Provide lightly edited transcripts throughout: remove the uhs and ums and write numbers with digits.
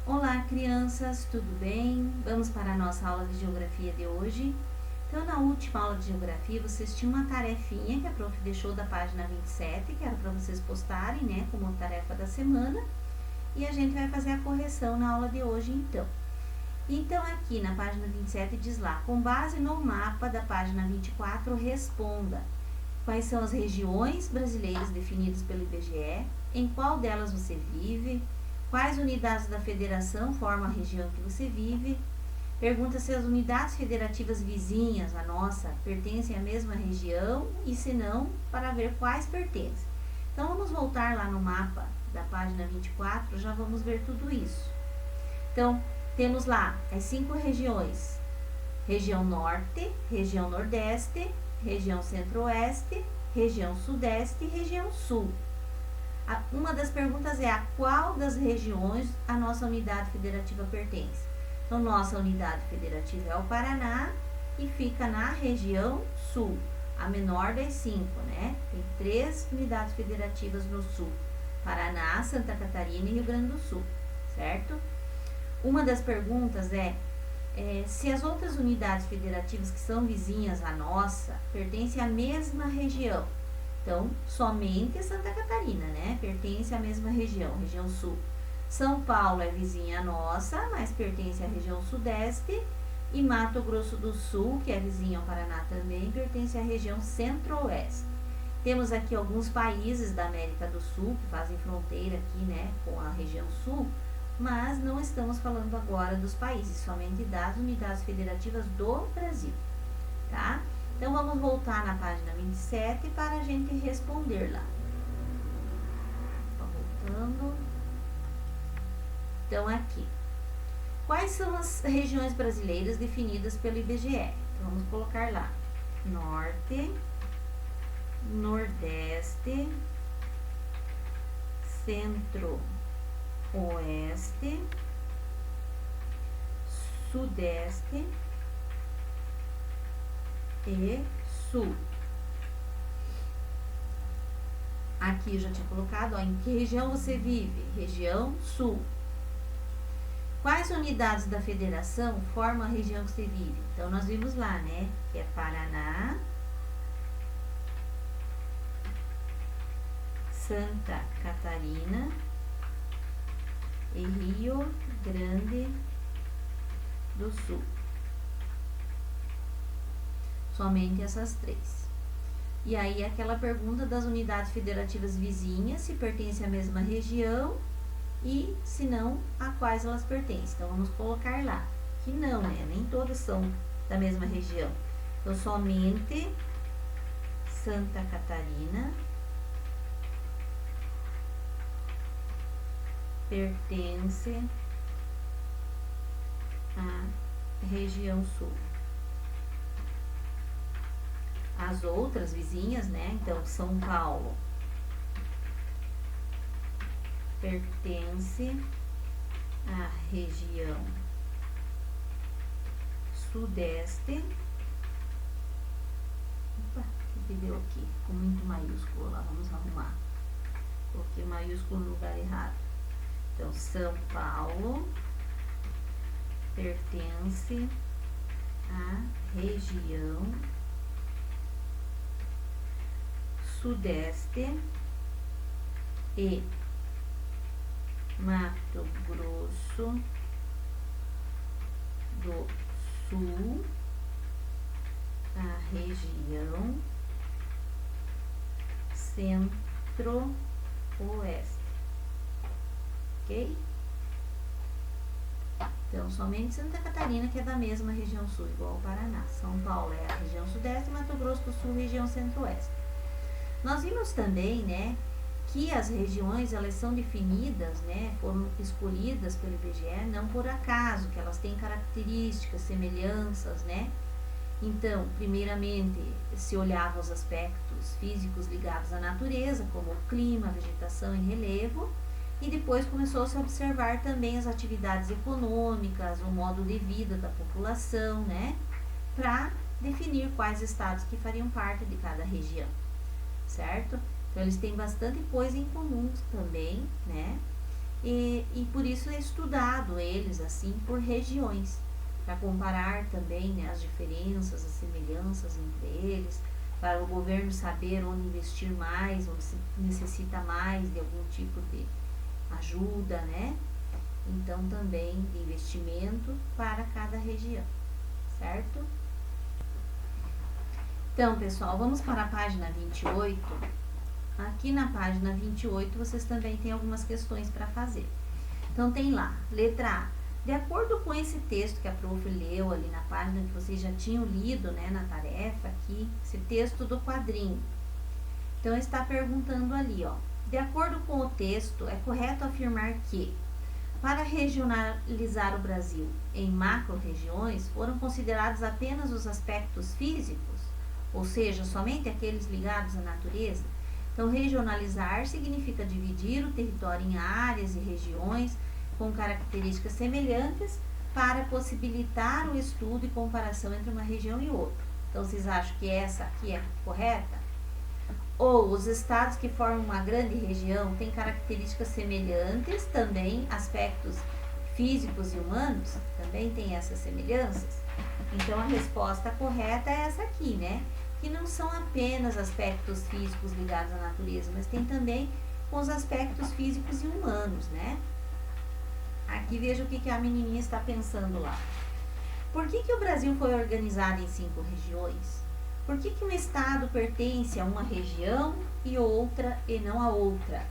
Olá, crianças, tudo bem? Vamos para a nossa aula de geografia de hoje. Então, na última aula de geografia, vocês tinham uma tarefinha que a prof deixou da página 27, que era para vocês postarem, né, como tarefa da semana. E a gente vai fazer a correção na aula de hoje, então. Então, aqui na página 27 diz lá, com base no mapa da página 24, responda quais são as regiões brasileiras definidas pelo IBGE, em qual delas você vive, quais unidades da federação formam a região que você vive. Pergunta se as unidades federativas vizinhas à nossa pertencem à mesma região e se não, para ver quais pertencem. Então, vamos voltar lá no mapa da página 24, já vamos ver tudo isso. Então, temos lá as 5 regiões: região norte, região nordeste, região centro-oeste, região sudeste e região sul. Uma das perguntas é a qual das regiões a nossa unidade federativa pertence. Então, nossa unidade federativa é o Paraná e fica na região sul, a menor das 5, né? Tem 3 unidades federativas no sul: Paraná, Santa Catarina e Rio Grande do Sul, certo? Uma das perguntas é se as outras unidades federativas que são vizinhas à nossa pertencem à mesma região. Então, somente Santa Catarina, né, pertence à mesma região, região sul. São Paulo é vizinha nossa, mas pertence à região sudeste. E Mato Grosso do Sul, que é vizinho ao Paraná também, pertence à região centro-oeste. Temos aqui alguns países da América do Sul que fazem fronteira aqui, né, com a região sul, mas não estamos falando agora dos países, somente das unidades federativas do Brasil, tá? Então, vamos voltar na página 27 para a gente responder lá. Voltando. Então, aqui. Quais são as regiões brasileiras definidas pelo IBGE? Então, vamos colocar lá. Norte, Nordeste, Centro-Oeste, Sudeste e Sul. Aqui eu já tinha colocado, ó, em que região você vive? Região Sul. Quais unidades da federação formam a região que você vive? Então, nós vimos lá, né, que é Paraná, Santa Catarina e Rio Grande do Sul. Somente essas 3. E aí, aquela pergunta das unidades federativas vizinhas, se pertencem à mesma região e, se não, a quais elas pertencem. Então, vamos colocar lá que não, né? Nem todas são da mesma região. Então, somente Santa Catarina pertence à região sul. As outras vizinhas, né? Então, São Paulo pertence à região sudeste. Opa, que deu aqui? Com muito maiúsculo lá, vamos arrumar. Coloquei o maiúsculo no lugar errado. Então, São Paulo pertence à região sudeste e Mato Grosso do Sul, a região centro-oeste. Ok? Então, somente Santa Catarina, que é da mesma região sul, igual ao Paraná. São Paulo é a região sudeste, Mato Grosso do Sul, região centro-oeste. Nós vimos também, né, que as regiões, elas são definidas, né, foram escolhidas pelo IBGE não por acaso, que elas têm características, semelhanças, né. Então, primeiramente, se olhava os aspectos físicos ligados à natureza, como o clima, a vegetação e relevo, e depois começou-se a observar também as atividades econômicas, o modo de vida da população, né, para definir quais estados que fariam parte de cada região, certo? Então, eles têm bastante coisa em comum também, né? e por isso é estudado eles assim por regiões, para comparar também, né, as diferenças, as semelhanças entre eles, para o governo saber onde investir mais, onde se necessita mais de algum tipo de ajuda, né? Então também de investimento para cada região, certo? Então, pessoal, vamos para a página 28. Aqui na página 28 vocês também têm algumas questões para fazer. Então tem lá, letra A. De acordo com esse texto que a prof leu ali na página que vocês já tinham lido, né, na tarefa aqui, esse texto do quadrinho. Então está perguntando ali, ó. De acordo com o texto, é correto afirmar que para regionalizar o Brasil em macro-regiões, foram considerados apenas os aspectos físicos, ou seja, somente aqueles ligados à natureza? Então, regionalizar significa dividir o território em áreas e regiões com características semelhantes para possibilitar o estudo e comparação entre uma região e outra. Então, vocês acham que essa aqui é correta? Ou os estados que formam uma grande região têm características semelhantes, também aspectos físicos e humanos, também têm essas semelhanças? Então, a resposta correta é essa aqui, né? Que não são apenas aspectos físicos ligados à natureza, mas tem também com os aspectos físicos e humanos, né? Aqui veja o que a menininha está pensando lá. Por que o Brasil foi organizado em 5 regiões? Por que um estado pertence a uma região e outra e não a outra?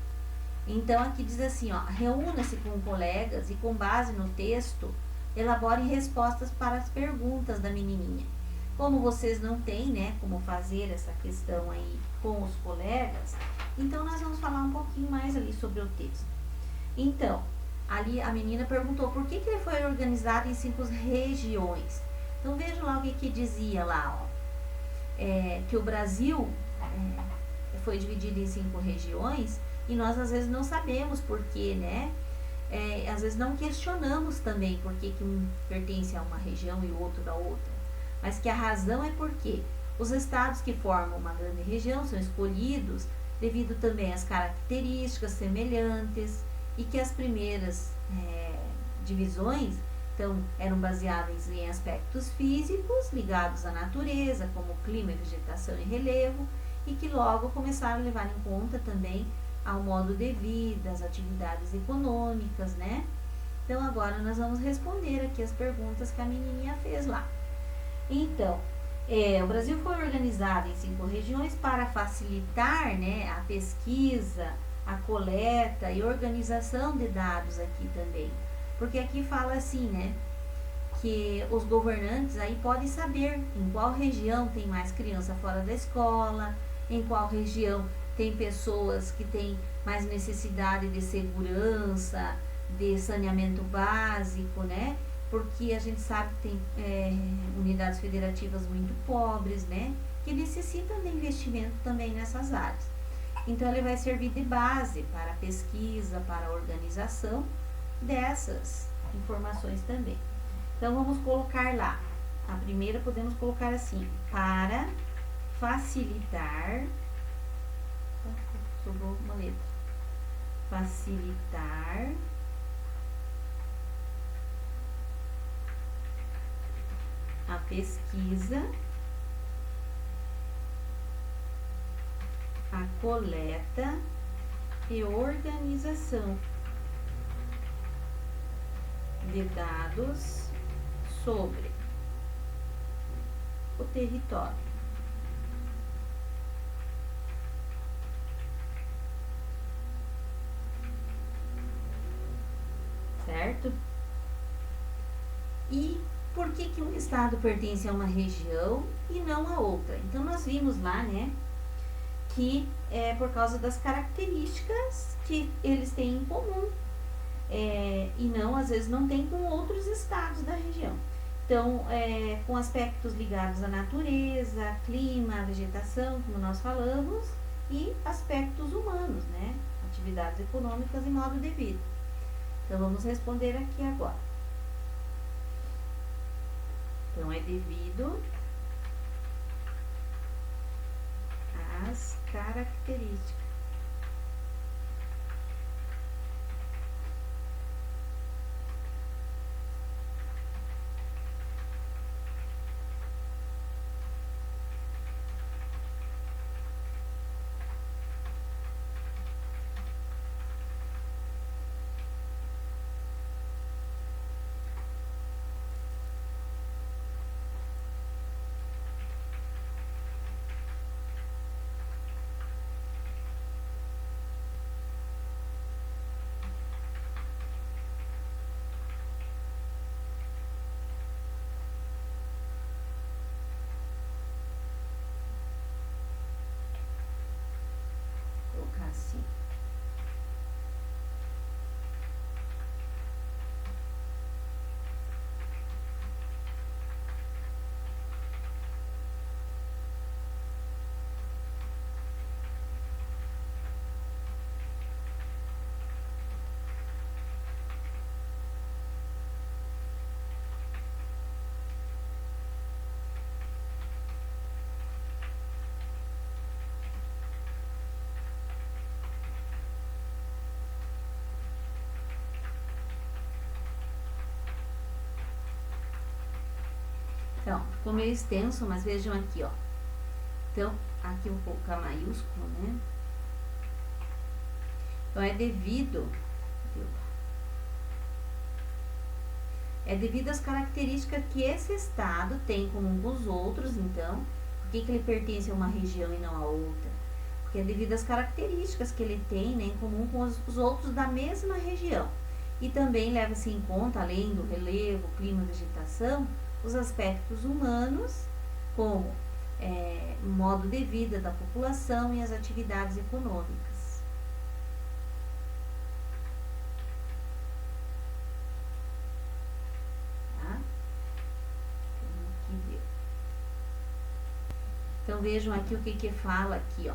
Então, aqui diz assim, ó, reúna-se com colegas e com base no texto, elaborem respostas para as perguntas da menininha. Como vocês não têm, né, como fazer essa questão aí com os colegas, então nós vamos falar um pouquinho mais ali sobre o texto. Então, ali a menina perguntou por que ele foi organizado em 5 regiões. Então, veja lá o que dizia lá, ó. Que o Brasil foi dividido em 5 regiões e nós às vezes não sabemos porquê, né? Às vezes não questionamos também por que um pertence a uma região e o outro a outra. Mas que a razão é porque os estados que formam uma grande região são escolhidos devido também às características semelhantes e que as primeiras divisões então, eram baseadas em aspectos físicos ligados à natureza, como clima, vegetação e relevo, e que logo começaram a levar em conta também ao modo de vida, as atividades econômicas, né? Então, agora nós vamos responder aqui as perguntas que a menininha fez lá. Então, o Brasil foi organizado em 5 regiões para facilitar, né, a pesquisa, a coleta e organização de dados aqui também. Porque aqui fala assim, né, que os governantes aí podem saber em qual região tem mais criança fora da escola, em qual região tem pessoas que têm mais necessidade de segurança, de saneamento básico, né? Porque a gente sabe que tem unidades federativas muito pobres, né? Que necessitam de investimento também nessas áreas. Então, ele vai servir de base para a pesquisa, para a organização dessas informações também. Então, vamos colocar lá. A primeira podemos colocar assim, para facilitar, sobrou uma letra, facilitar a pesquisa, a coleta e organização de dados sobre o território. Certo? E por que um estado pertence a uma região e não a outra? Então, nós vimos lá, né, que é por causa das características que eles têm em comum. E não, às vezes, não tem com outros estados da região. Então, com aspectos ligados à natureza, clima, vegetação, como nós falamos, e aspectos humanos, né? Atividades econômicas e modo de vida. Então, vamos responder aqui agora. Então, é devido às características Então, ficou meio extenso, mas vejam aqui, ó. Então, aqui eu vou colocar maiúsculo, né? Então, é devido às características que esse estado tem comum com os outros, então, por que ele pertence a uma região e não a outra? Porque é devido às características que ele tem, né, em comum com os outros da mesma região. E também leva-se em conta, além do relevo, clima, vegetação, os aspectos humanos, como modo de vida da população e as atividades econômicas. Tá? Então, vejam aqui o que fala aqui, ó.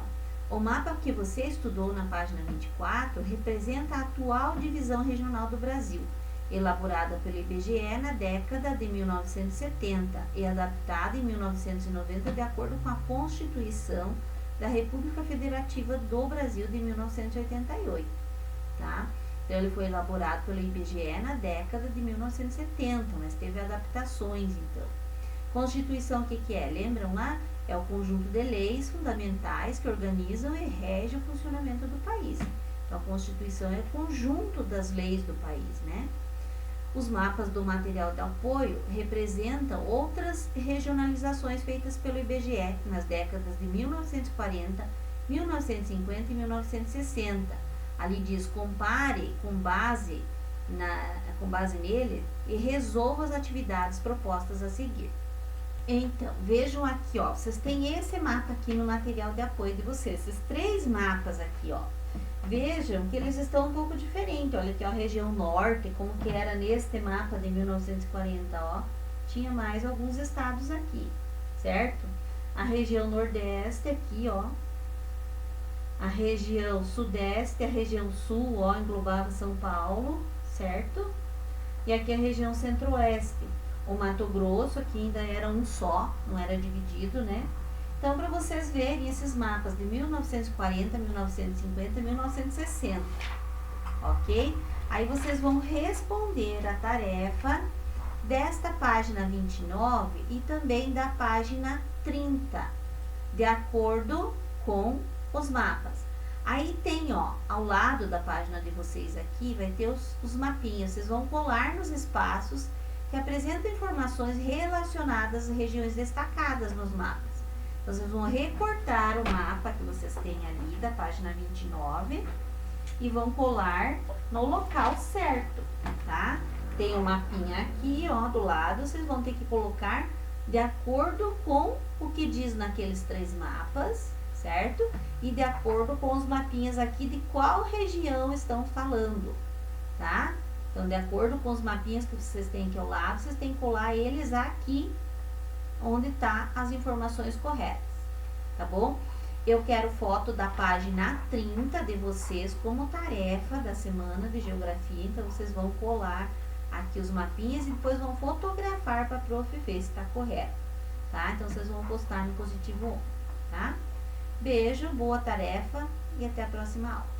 O mapa que você estudou na página 24 representa a atual divisão regional do Brasil, elaborada pelo IBGE na década de 1970 e adaptada em 1990 de acordo com a Constituição da República Federativa do Brasil de 1988, tá? Então, ele foi elaborado pelo IBGE na década de 1970, mas teve adaptações, então. Constituição, o que é? Lembram lá? É o conjunto de leis fundamentais que organizam e regem o funcionamento do país. Então, a Constituição é o conjunto das leis do país, né? Os mapas do material de apoio representam outras regionalizações feitas pelo IBGE nas décadas de 1940, 1950 e 1960. Ali diz, compare com base nele e resolva as atividades propostas a seguir. Então, vejam aqui, ó, vocês têm esse mapa aqui no material de apoio de vocês, esses 3 mapas aqui, ó. Vejam que eles estão um pouco diferentes, olha aqui, ó, a região norte, como que era neste mapa de 1940, ó, tinha mais alguns estados aqui, certo? A região nordeste aqui, ó, a região sudeste, a região sul, ó, englobava São Paulo, certo? E aqui a região centro-oeste. O Mato Grosso aqui ainda era um só, não era dividido, né? Então, para vocês verem esses mapas de 1940, 1950 e 1960, ok? Aí vocês vão responder a tarefa desta página 29 e também da página 30, de acordo com os mapas. Aí tem, ó, ao lado da página de vocês aqui, vai ter os mapinhas. Vocês vão colar nos espaços que apresentam informações relacionadas às regiões destacadas nos mapas. Então, vocês vão recortar o mapa que vocês têm ali da página 29 e vão colar no local certo, tá? Tem um mapinha aqui, ó, do lado, vocês vão ter que colocar de acordo com o que diz naqueles 3 mapas, certo? E de acordo com os mapinhas aqui de qual região estão falando, tá? Então, de acordo com os mapinhas que vocês têm aqui ao lado, vocês têm que colar eles aqui onde tá as informações corretas, tá bom? Eu quero foto da página 30 de vocês como tarefa da semana de geografia, então vocês vão colar aqui os mapinhas e depois vão fotografar para a prof ver se tá correto, tá? Então, vocês vão postar no positivo 1, tá? Beijo, boa tarefa e até a próxima aula.